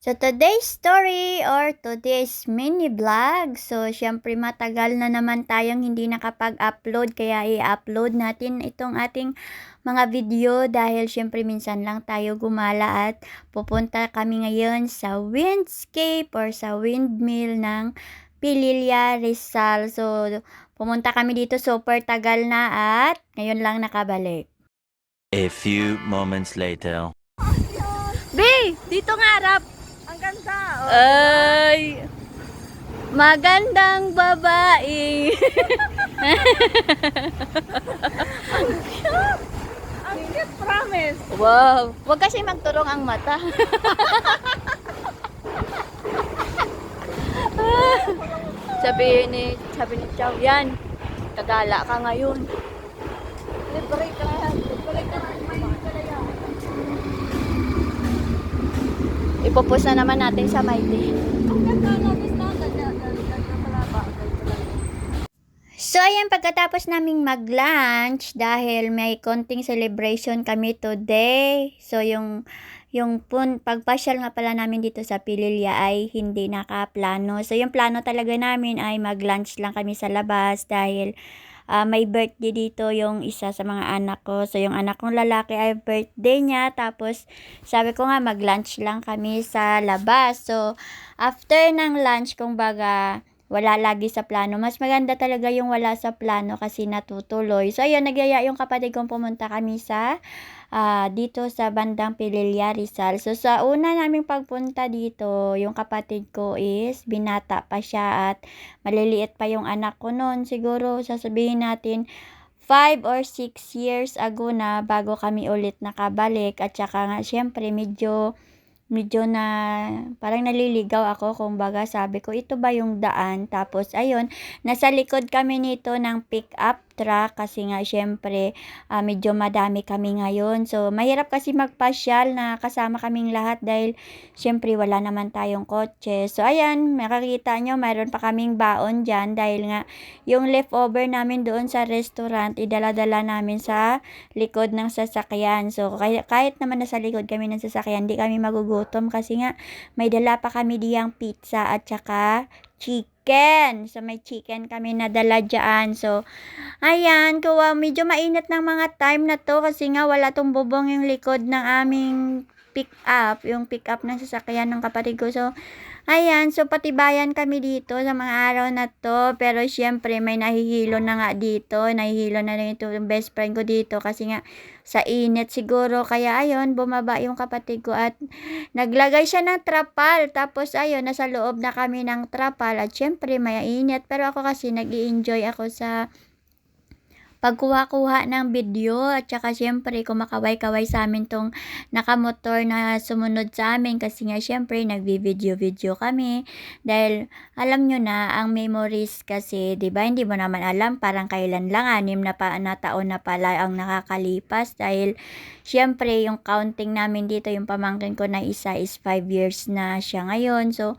So, today's story or today's mini vlog. So, syempre matagal na naman tayong hindi nakapag-upload kaya i-upload natin itong ating mga video dahil syempre minsan lang tayo gumala at pupunta kami ngayon sa windscape or sa windmill ng Pililla, Rizal. So, pumunta kami dito super tagal na at ngayon lang nakabalik. A few moments later. Be, dito nga harap. Ang ganda, oh. Ay, magandang babae. Ang cute, promise. Wow, wag kasi magturong ang mata. sabi ni Chow, yan, tagala ka ngayon. Libre ka. Libre ka na. May kalaya. Ipopos na naman natin sa Maite. Ang ganda, nabis na. Ganda pala ba? So, ayan, pagkatapos naming mag-lunch, dahil may konting celebration kami today. So, yung pagpasyal nga pala namin dito sa Pililla ay hindi nakaplano. So, yung plano talaga namin ay mag-lunch lang kami sa labas dahil may birthday dito yung isa sa mga anak ko. So, yung anak kong lalaki ay birthday niya. Tapos, sabi ko nga mag-lunch lang kami sa labas. So, after ng lunch, kung baga, wala lagi sa plano. Mas maganda talaga yung wala sa plano kasi natutuloy. So, ayun, nagyaya yung kapatid kong pumunta kami sa dito sa bandang Pililla, Rizal. So, sa una naming pagpunta dito, yung kapatid ko is binata pa siya at maliliit pa yung anak ko noon. Siguro, sasabihin natin, 5 or 6 years ago na bago kami ulit nakabalik. At saka nga, syempre, medyo na parang naliligaw ako kung baga sabi ko ito ba yung daan, tapos ayun nasa likod kami nito ng pick up truck kasi nga syempre medyo madami kami ngayon, so mahirap kasi magpasyal na kasama kaming lahat dahil syempre wala naman tayong kotse. So ayan, makikita nyo mayroon pa kaming baon dyan dahil nga yung leftover namin doon sa restaurant idala-dala namin sa likod ng sasakyan. So kahit naman nasa likod kami ng sasakyan, di kami magugutom kasi nga may dala pa kami diyang pizza at saka chicken. So may chicken kami nadala dyan. So ayan, kuwa medyo mainit ng mga time na to kasi nga wala tong bubong yung likod ng aming pick up, yung pick up ng sasakyan ng kapatid ko. So ayan, so patibayan kami dito sa mga araw na to. Pero syempre may nahihilo na nga dito. Nahihilo na rin ito yung best friend ko dito kasi nga sa init siguro. Kaya ayun, bumaba yung kapatid ko at naglagay siya ng trapal. Tapos ayun, nasa loob na kami ng trapal. At syempre may init. Pero ako kasi nag-i-enjoy ako sa pagkuha-kuha ng video at saka syempre kumakaway-kaway sa amin tong nakamotor na sumunod sa amin kasi nga syempre nagvi-video kami dahil alam nyo na ang memories kasi 'di ba, hindi mo naman alam parang kailan lang 6 na taon na pala ang nakakalipas dahil syempre yung counting namin dito, yung pamangkin ko na isa is 5 years na siya ngayon. So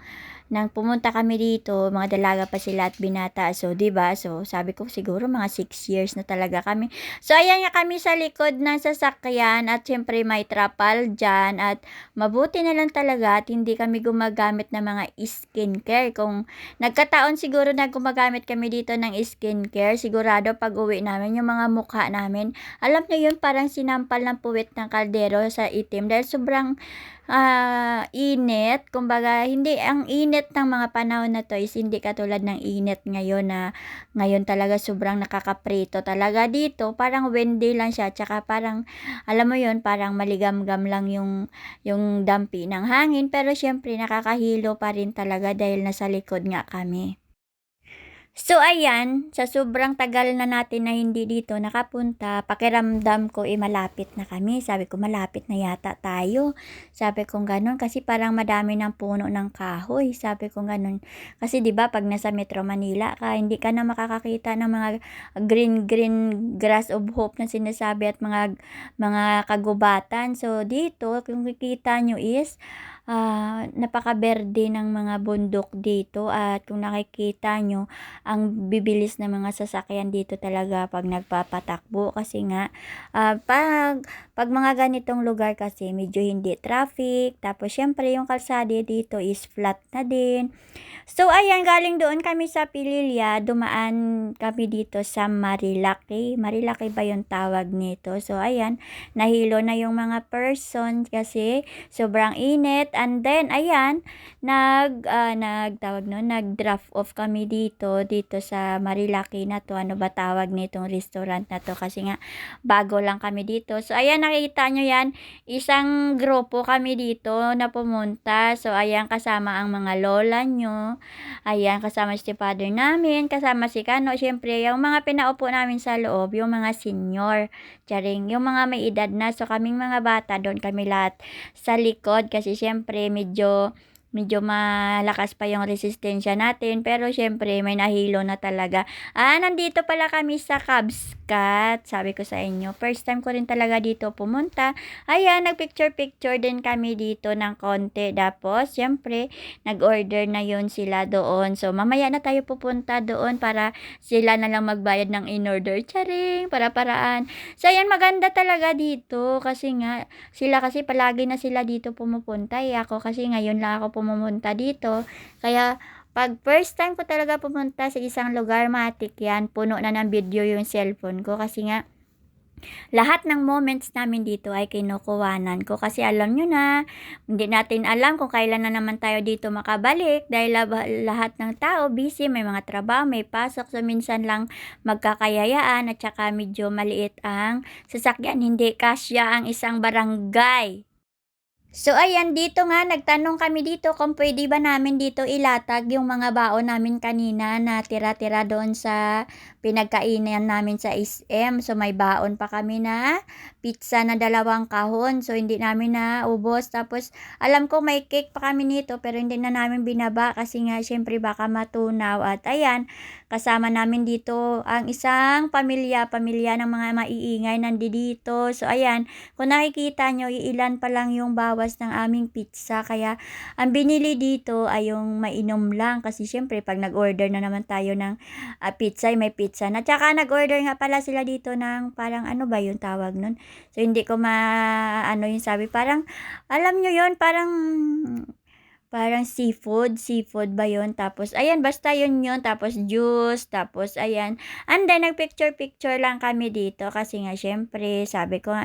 nang pumunta kami dito, mga dalaga pa sila at binata. So, 'di ba? So, sabi ko siguro mga 6 years na talaga kami. So, ayan nga kami sa likod ng sasakyan at syempre may trapal diyan at mabuti na lang talaga at hindi kami gumagamit ng mga skincare. Kung nagkataon siguro na gumagamit kami dito ng skincare, sigurado pag-uwi namin yung mga mukha namin, alam niyo yun, parang sinampal ng puwit ng kaldero sa itim dahil sobrang init. Kumbaga, hindi, ang init ng mga panahon na to is hindi katulad ng init ngayon na ngayon talaga sobrang nakakaprito talaga dito. Parang windy lang siya, tsaka parang, alam mo yun, parang maligam-gam lang yung dampi ng hangin. Pero syempre, nakakahilo pa rin talaga dahil nasa likod nga kami. So ayan, sa sobrang tagal na natin na hindi dito nakapunta, pakiramdam ko malapit na kami. Sabi ko malapit na yata tayo. Sabi ko gano'n kasi parang madami ng puno ng kahoy. Sabi ko gano'n. Kasi 'di ba pag nasa Metro Manila ka, hindi ka na makakakita ng mga green grass of hope na sinasabi at mga kagubatan. So dito, kung kikita nyo is napakaberde ng mga bundok dito at kung nakikita nyo ang bibilis ng mga sasakyan dito talaga pag nagpapatakbo kasi nga pag mga ganitong lugar kasi medyo hindi traffic, tapos syempre yung kalsada dito is flat na din. So ayan, galing doon kami sa Pililya, dumaan kami dito sa Marilaki. Marilaki ba yung tawag nito? So ayan, nahilo na yung mga person kasi sobrang init. And then ayan, nag-draft off kami dito sa Marilaki na to. Ano ba tawag nitong restaurant na to? Kasi nga bago lang kami dito. So ayan, nakikita nyo yan, isang grupo kami dito na pumunta. So ayan, kasama ang mga lola nyo. Ayan, kasama si father namin, kasama si Kano. Siyempre, yung mga pinaupo namin sa loob, yung mga senior. Charing, yung mga may edad na. So, kaming mga bata, doon kami lahat sa likod. Kasi siyempre, medyo malakas pa yung resistensya natin. Pero siyempre, may nahilo na talaga. Nandito pala kami sa Cubs Cat. Sabi ko sa inyo, first time ko rin talaga dito pumunta. Ayan, nagpicture-picture din kami dito ng konti. Tapos, siyempre, nag-order na yun sila doon. So, mamaya na tayo pupunta doon para sila na lang magbayad ng in-order. Charing, para-paraan. So, ayan, maganda talaga dito. Kasi nga, sila kasi palagi na sila dito pumupunta. Ako kasi ngayon lang ako pumunta dito. Kaya, pag first time ko talaga pumunta sa isang lugar, matik yan, puno na ng video yung cellphone ko. Kasi nga, lahat ng moments namin dito ay kinukuhanan ko kasi alam nyo na, hindi natin alam kung kailan na naman tayo dito makabalik dahil lahat ng tao busy, may mga trabaho, may pasok, so minsan lang magkakayayaan at saka medyo maliit ang sasakyan, hindi kasya ang isang barangay. So ayan, dito nga nagtanong kami dito kung pwede ba namin dito ilatag yung mga baon namin kanina na tira-tira doon sa pinagkainan namin sa SM. So may baon pa kami na pizza na 2 kahon. So hindi namin na ubos. Tapos alam ko may cake pa kami nito pero hindi na namin binaba kasi nga syempre baka matunaw. At ayan, kasama namin dito ang isang pamilya ng mga maiingay nandito. So ayan, kung nakikita nyo, iilan pa lang yung bawas ng aming pizza. Kaya, ang binili dito ay yung mainom lang. Kasi syempre, pag nag-order na naman tayo ng pizza, may pizza na. Tsaka, nag-order nga pala sila dito ng parang ano ba yung tawag nun? So, hindi ko ano yung sabi. Parang, alam nyo yun, parang seafood ba yun? Tapos, ayan, basta yun. Tapos, juice. Tapos, ayan. And then, nagpicture-picture lang kami dito. Kasi nga, syempre, sabi ko,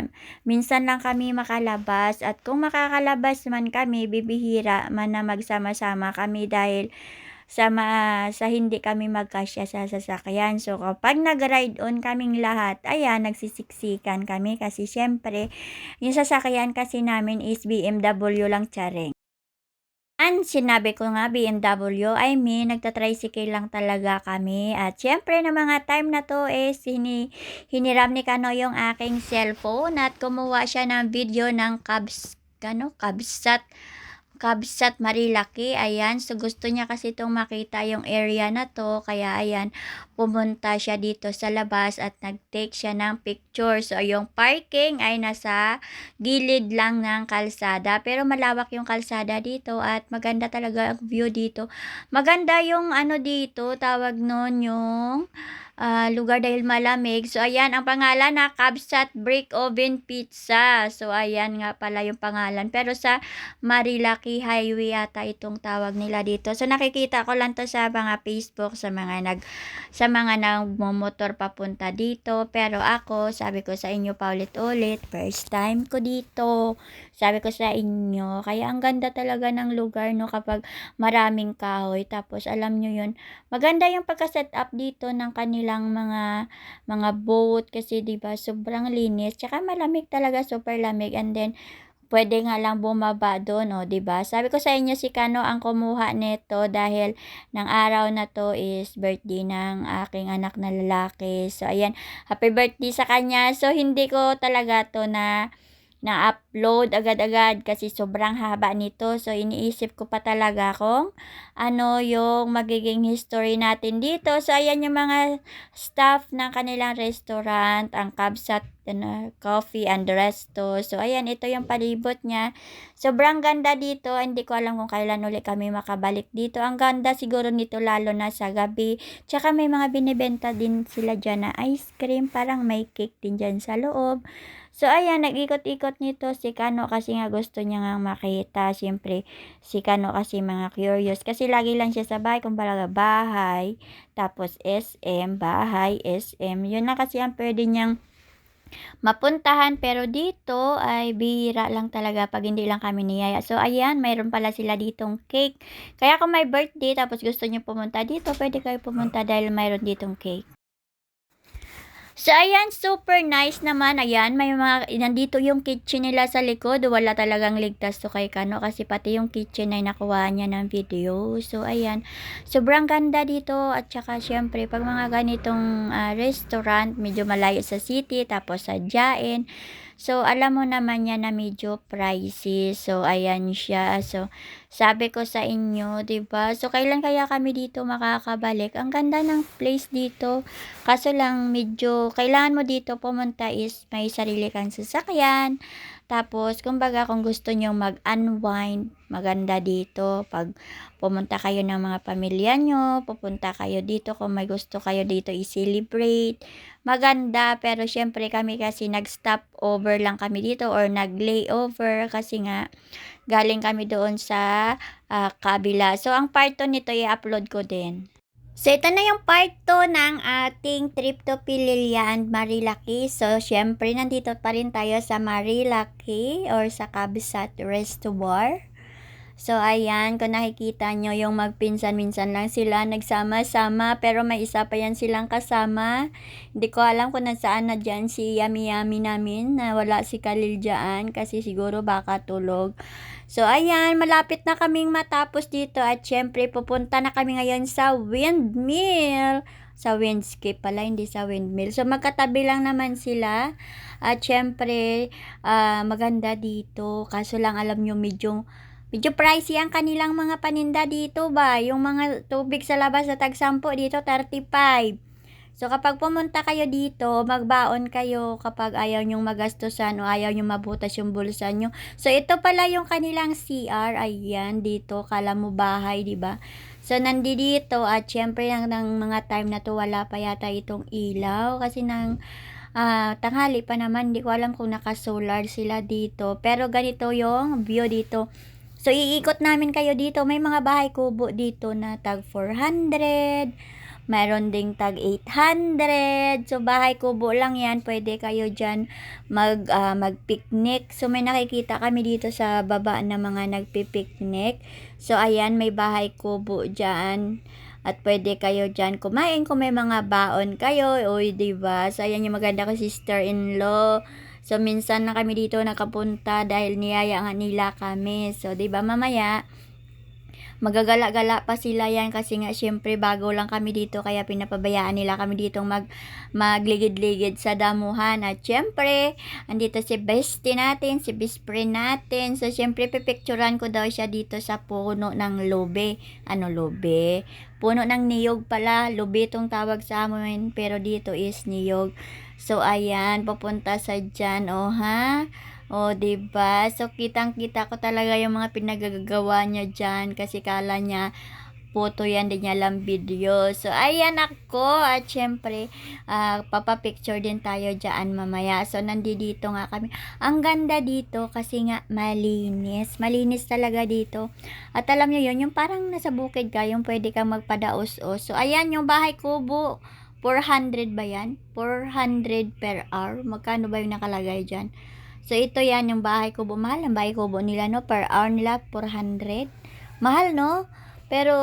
minsan lang kami makalabas. At kung makakalabas man kami, bibihira man na magsama-sama kami dahil sa hindi kami magkasya sa sasakyan. So, kapag nag-ride on kaming lahat, ayan, nagsisiksikan kami. Kasi, syempre, yung sasakyan kasi namin is BMW lang, charing. Sinabi ko nga BMW, I mean, nagta-tricycle lang talaga kami. At syempre, na mga time na to is hiniram ni Kano yung aking cellphone at kumuha siya ng video ng Kabsat Marilaki. Ayan, so gusto niya kasi itong makita yung area na to. Kaya ayan, pumunta siya dito sa labas at nag-take siya ng picture. So yung parking ay nasa gilid lang ng kalsada. Pero malawak yung kalsada dito at maganda talaga ang view dito. Maganda yung ano dito, tawag nun yung lugar dahil malamig. So, ayan, ang pangalan na Kabsat Brick Oven Pizza. So, ayan nga pala yung pangalan. Pero sa Marilaki Highway yata itong tawag nila dito. So, nakikita ko lang to sa mga Facebook, sa mga nagmomotor papunta dito. Pero ako, sabi ko sa inyo paulit-ulit, first time ko dito. Sabi ko sa inyo, kaya ang ganda talaga ng lugar, no, kapag maraming kahoy. Tapos, alam nyo yun, maganda yung pagka-set up dito ng kanilang mga boat kasi 'di ba sobrang linis. Tsaka malamig talaga, super lamig. And then pwede nga lang bumaba doon, 'di ba? Sabi ko sa inyo si Kano ang kumuha nito dahil ng araw na to is birthday ng aking anak na lalaki. So ayan, happy birthday sa kanya. So hindi ko talaga to na-upload agad-agad kasi sobrang haba nito. So, iniisip ko pa talaga kung ano yung magiging history natin dito. So, ayan yung mga staff ng kanilang restaurant, ang Kabsat Coffee and Resto. So, ayan, ito yung palibot niya. Sobrang ganda dito. Hindi ko alam kung kailan ulit kami makabalik dito. Ang ganda siguro nito lalo na sa gabi. Tsaka may mga binibenta din sila dyan na ice cream. Parang may cake din dyan sa loob. So, ayan, nag-ikot-ikot nito si Kano kasi nga gusto niya nga makita. Siyempre, si Kano kasi mga curious. Kasi lagi lang siya sa bahay. Kumbaga, bahay, tapos SM, bahay, SM. Yun na kasi ang pwede niyang mapuntahan. Pero dito ay bihira lang talaga pag hindi lang kami niyaya. So, ayan, mayroon pala sila ditong cake. Kaya kung may birthday tapos gusto niyo pumunta dito, pwede kayo pumunta dahil mayroon ditong cake. So, ayan, super nice naman. Ayan, may mga, nandito yung kitchen nila sa likod. Wala talagang ligtas to kay Kano kasi pati yung kitchen ay nakuha niya ng video. So, ayan, sobrang ganda dito. At saka, syempre, pag mga ganitong restaurant, medyo malayo sa city, tapos sa Jain. So, alam mo naman yan na medyo pricey. So, ayan siya. So, sabi ko sa inyo, 'di ba? So, kailan kaya kami dito makakabalik? Ang ganda ng place dito. Kaso lang medyo kailangan mo dito pumunta is may sarili kang sasakyan. Tapos, kumbaga kung gusto nyo mag-unwind, maganda dito. Pag pumunta kayo ng mga pamilya nyo, pupunta kayo dito kung may gusto kayo dito i-celebrate. Maganda, pero syempre kami kasi nag-stop over lang kami dito or nag-layover kasi nga galing kami doon sa kabila. So, ang part 2 nito i-upload ko din. So, ito na yung part 2 ng ating trip to Pililya and Marilaki. So, syempre, nandito pa rin tayo sa Marilaki or sa Kabsat Reservoir. So, ayan, kung nakikita nyo, yung magpinsan-minsan lang sila, nagsama-sama, pero may isa pa yan silang kasama. Hindi ko alam kung nasaan na dyan si Yami-Yami namin, na wala si Khalil dyan, kasi siguro baka tulog. So, ayan, malapit na kaming matapos dito, at syempre, pupunta na kami ngayon sa windmill. Sa windscape pala, hindi sa windmill. So, magkatabi lang naman sila. At syempre, maganda dito. Kaso lang, alam nyo, medyo pricey ang kanilang mga paninda dito ba. Yung mga tubig sa labas na tag-10 dito, 35. So, kapag pumunta kayo dito, magbaon kayo kapag ayaw nyong magastusan o ayaw nyong mabutas yung bulsa nyo. So, ito pala yung kanilang CR. Ayan, dito. Kala mo bahay, diba? So, nandito at syempre ng mga time na to, wala pa yata itong ilaw. Kasi tanghali pa naman, hindi ko alam kung naka-solar sila dito. Pero ganito yung view dito. So, iikot namin kayo dito. May mga bahay kubo dito na tag 400. Mayroon ding tag 800. So, bahay kubo lang yan. Pwede kayo dyan mag-picnic. So, may nakikita kami dito sa baba na mga nagpipiknik. So, ayan, may bahay kubo dyan. At pwede kayo dyan kumain kung may mga baon kayo. Uy, diba? So, ayan yung maganda ko sister-in-law. So, minsan na kami dito nakapunta dahil niyaya nga nila kami. So, diba mamaya, magagala-gala pa sila yan kasi nga syempre bago lang kami dito kaya pinapabayaan nila kami dito magligid-ligid sa damuhan. At syempre, andito si bestie natin, si best friend natin. So, syempre, pipicturan ko daw siya dito sa puno ng lobe. Ano lobe? Puno ng niyog pala. Lobe itong tawag sa amin, pero dito is niyog. So, ayan, papunta sa dyan, ha? O, diba? So, kitang-kita ko talaga yung mga pinagagawa niya dyan kasi kala niya photo yan, din niya lang video. So, ayan ako. At syempre, papapicture din tayo dyan mamaya. So, nandito nga kami. Ang ganda dito kasi nga malinis. Malinis talaga dito. At alam nyo yun, yung parang nasa bukid ka, yung pwede kang magpadaos-os. So, ayan yung bahay kubo. 400 ba yan? 400 per hour. Magkano ba yung nakalagay dyan? So, ito yan yung bahay kubo. Mahal ang bahay kubo nila, no? Per hour nila, 400. Mahal, no? Pero,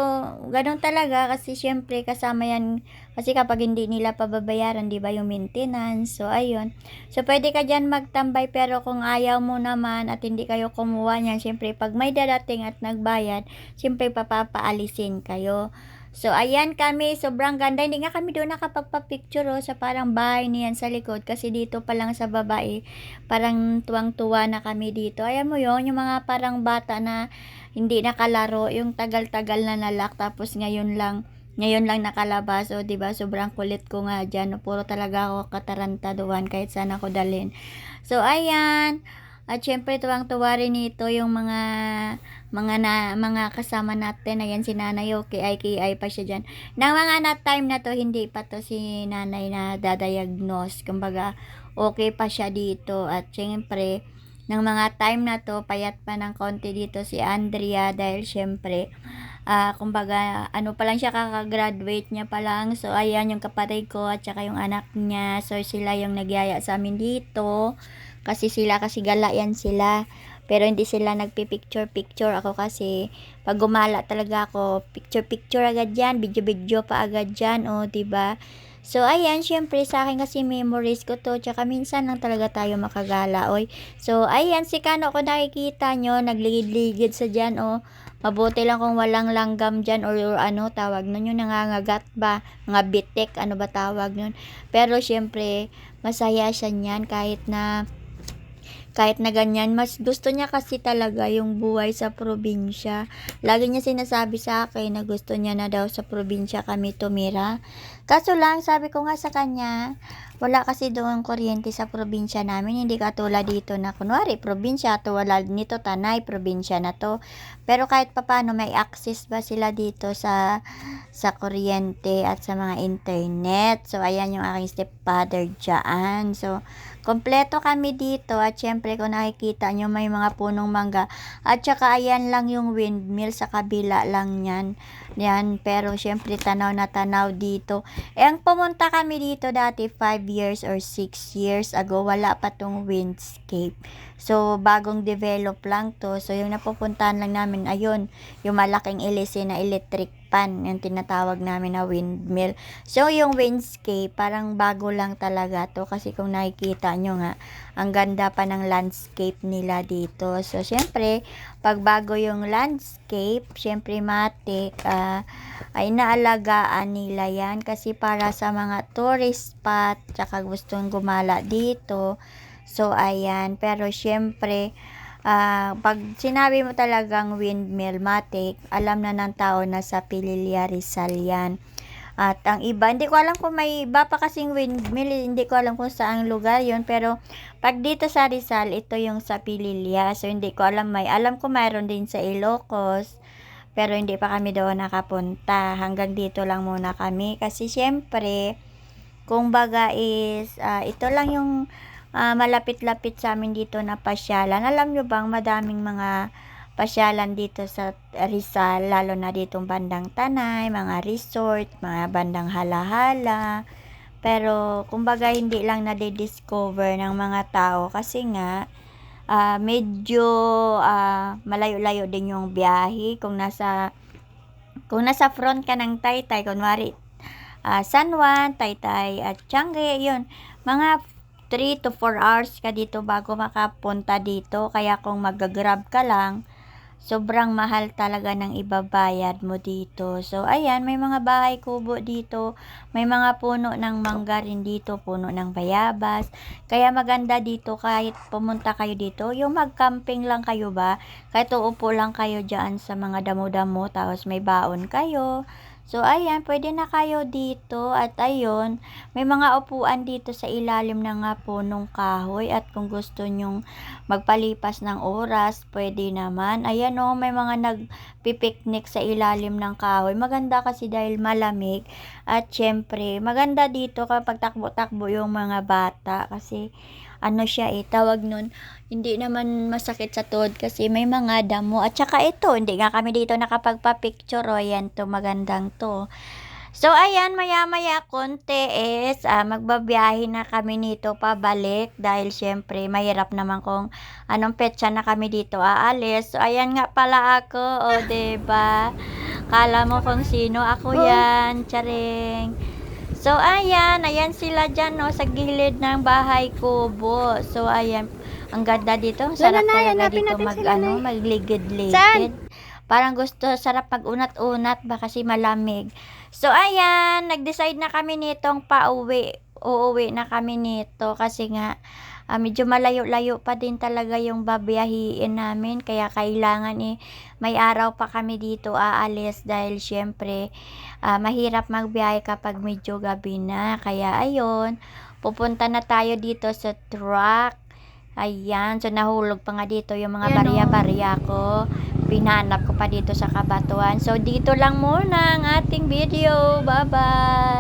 ganun talaga kasi syempre kasama yan. Kasi kapag hindi nila pababayaran, di ba, yung maintenance. So, ayun. So, pwede ka dyan magtambay pero kung ayaw mo naman at hindi kayo kumuha niyan, syempre pag may darating at nagbayad, syempre papaalisin kayo. So, ayan kami. Sobrang ganda. Hindi nga kami doon nakapagpa-picture sa parang bahay niyan sa likod. Kasi dito pa lang sa babae, parang tuwang-tuwa na kami dito. Ayan mo yon yung mga parang bata na hindi nakalaro. Yung tagal-tagal na nalak. Tapos ngayon lang nakalabas. O, diba? Sobrang kulit ko nga dyan. Puro talaga ako katarantaduhan kahit saan ako dalhin. So, ayan. At syempre, tuwang-tuwa rin ito yung mga kasama natin. Ayan, si Nanay, KI pa siya dyan. Nang mga time na to, hindi pa to si Nanay na dadiagnose. Kumbaga, okay pa siya dito. At syempre, ng mga time na to, payat pa ng konti dito si Andrea dahil syempre, kumbaga, ano pa lang siya, kakagraduate niya pa lang. So, ayan yung kapatid ko at saka yung anak niya. So, sila yung nagyaya sa amin dito. Kasi gala yan sila. Pero hindi sila nagpi-picture-picture. Ako kasi, pag gumala talaga ako, picture-picture agad yan, video-video pa agad yan, o, diba? So, ayan, syempre, sa akin kasi memories ko to, tsaka minsan lang talaga tayo makagala, oy. So, ayan, si Kano ko nakikita nyo, nagligid-ligid sa dyan, o. Mabuti lang kung walang langgam dyan, or ano, tawag nun, yung nangangagat ba, mga bitik, ano ba tawag nun. Pero, syempre, masaya siya niyan, kahit na ganyan, mas gusto niya kasi talaga yung buhay sa probinsya. Lagi niya sinasabi sa akin na gusto niya na daw sa probinsya kami tumira. Kaso lang, sabi ko nga sa kanya, wala kasi doon kuryente sa probinsya namin. Hindi katulad dito na kunwari, probinsya to, wala nito, Tanay, probinsya na to. Pero kahit papano, may access ba sila dito sa kuryente at sa mga internet. So, ayan yung aking stepfather dyan. So, kompleto kami dito at syempre kung nakikita nyo may mga punong mangga at saka ayan lang yung windmill sa kabila lang yan. Pero syempre tanaw na tanaw dito. Ang pumunta kami dito dati 5 years or 6 years ago, wala pa tong windscape. So bagong develop lang to. So yung napupuntahan lang namin ayun, yung malaking LC na electric pan, yung tinatawag namin na windmill. So yung windscape parang bago lang talaga to kasi kung nakikita nyo nga, ang ganda pa ng landscape nila dito. So syempre, pag bago yung landscape, syempre matik, ay naalagaan nila yan kasi para sa mga tourist spot, tsaka gustong gumala dito. So ayan, pero syempre, pag sinabi mo talagang windmill matic, alam na ng tao na sa Pililla Rizal yan. At ang iba, hindi ko alam kung may iba pa kasing windmill, hindi ko alam kung saang lugar yun. Pero pag dito sa Rizal, ito yung sa Pililla. So hindi ko alam, alam ko mayroon din sa Ilocos. Pero hindi pa kami doon nakapunta. Hanggang dito lang muna kami. Kasi syempre, kung baga is, ito lang yung malapit-lapit sa amin dito na pasyalan. Alam nyo bang madaming mga pasyalan dito sa Rizal, lalo na ditong bandang Tanay, mga resort, mga bandang Halahala. Pero kumbaga hindi lang na-discover ng mga tao kasi nga medyo malayo-layo din yung biyahe. Kung nasa front ka ng Taytay, kunwari San Juan, Taytay at Tiangge, yun, mga 3 to 4 hours ka dito bago makapunta dito. Kaya kung mag-grab ka lang, sobrang mahal talaga ng ibabayad mo dito. So, ayan, may mga bahay kubo dito. May mga puno ng mangga rin dito, puno ng bayabas. Kaya maganda dito kahit pumunta kayo dito. Yung mag-camping lang kayo ba? Kahit uupo lang kayo dyan sa mga damo-damo, tapos may baon kayo. So, ayan, pwede na kayo dito. At ayun, may mga upuan dito sa ilalim ng punong kahoy. At kung gusto nyong magpalipas ng oras, pwede naman. Ayan o, may mga nagpipiknik sa ilalim ng kahoy. Maganda kasi dahil malamig. At syempre, maganda dito kapag takbo-takbo yung mga bata. Kasi ano siya tawag nun, hindi naman masakit sa tuhod kasi may mga damo. At saka ito, hindi nga kami dito nakapagpa-picture. O, yan to, magandang to. So, ayan, maya-maya konti is magbabiyahe na kami nito pabalik dahil syempre mahirap naman kung anong petsa na kami dito aalis. So, ayan nga pala ako, o, diba? Kala mo kung sino ako yan, charing. So, ayan sila dyan, no, sa gilid ng bahay kubo. So, ayan, ang ganda dito. Sarap talaga dito magligid-ligid. Parang sarap mag-unat-unat ba kasi malamig. So, ayan, nag-decide na kami nitong pauwi. Uuwi na kami nito kasi nga, medyo malayo-layo pa din talaga yung babiyahiin namin. Kaya kailangan may araw pa kami dito aalis dahil syempre, mahirap magbiyahe kapag medyo gabi na. Kaya ayun, pupunta na tayo dito sa truck. Ayan, so nahulog pa nga dito yung mga barya-barya ko. Pinanap ko pa dito sa Kabatuan. So dito lang muna ang ating video. Bye-bye!